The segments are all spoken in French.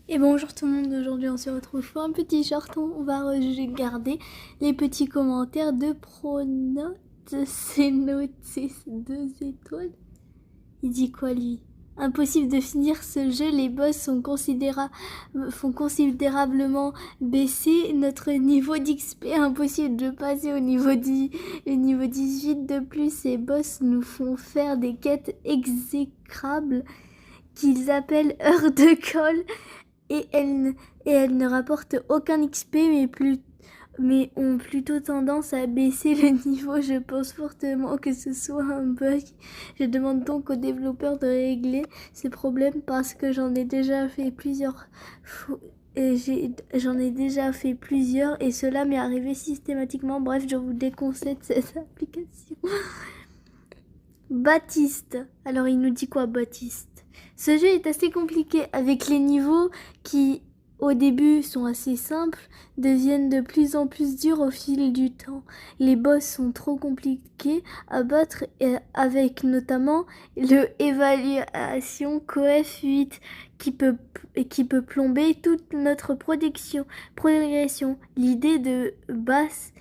Et bonjour tout le monde, aujourd'hui on se retrouve pour un petit short, on va regarder les petits commentaires de Pronote, c'est noté, c'est 2 étoiles. Il dit quoi lui? Impossible de finir ce jeu, les boss font considérablement baisser notre niveau d'XP, impossible de passer au niveau 10, le niveau 18. De plus, ces boss nous font faire des quêtes exécrables qu'ils appellent heures de colle. Et elles ne rapportent aucun XP, mais ont plutôt tendance à baisser le niveau. Je pense fortement que ce soit un bug. Je demande donc aux développeurs de régler ces problèmes parce que j'en ai déjà fait plusieurs et cela m'est arrivé systématiquement. Bref, je vous déconseille cette application. Baptiste. Alors il nous dit quoi, Baptiste? Ce jeu est assez compliqué avec les niveaux qui, au début, sont assez simples, deviennent de plus en plus durs au fil du temps. Les boss sont trop compliqués à battre avec notamment le évaluation Coef 8 qui peut plomber toute notre progression. L'idée de base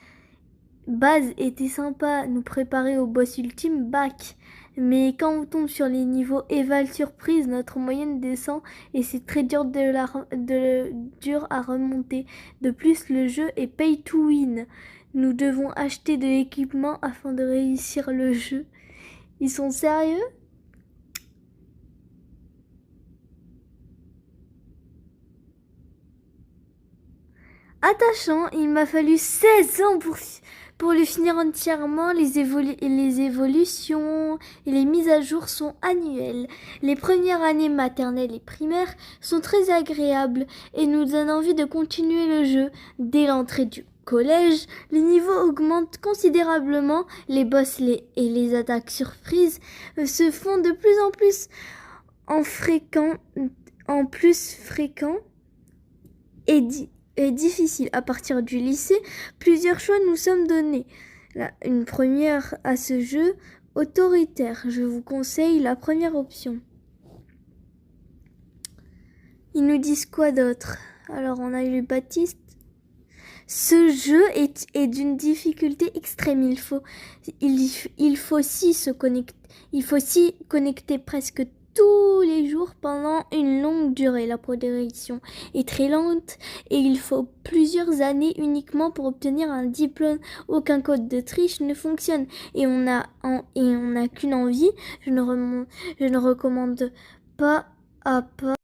était sympa, nous préparer au boss ultime, bac. Mais quand on tombe sur les niveaux éval surprise, notre moyenne descend et c'est très dur dur à remonter. De plus, le jeu est pay to win. Nous devons acheter de l'équipement afin de réussir le jeu. Ils sont sérieux? Attachant, il m'a fallu 16 ans pour le finir entièrement. Les évolutions et les mises à jour sont annuelles. Les premières années maternelles et primaires sont très agréables et nous donnent envie de continuer le jeu. Dès l'entrée du collège, les niveaux augmentent considérablement. Les boss et les attaques surprises se font de plus en plus fréquents et difficile. À partir du lycée, plusieurs choix nous sommes donnés. Une première à ce jeu autoritaire. Je vous conseille la première option. Ils nous disent quoi d'autre? Alors on a eu Baptiste. Ce jeu est d'une difficulté extrême. Il faut s'y connecter presque tous les jours pendant une longue durée. La progression est très lente et il faut plusieurs années uniquement pour obtenir un diplôme. Aucun code de triche ne fonctionne et on n'a qu'une envie. Je ne recommande pas à pas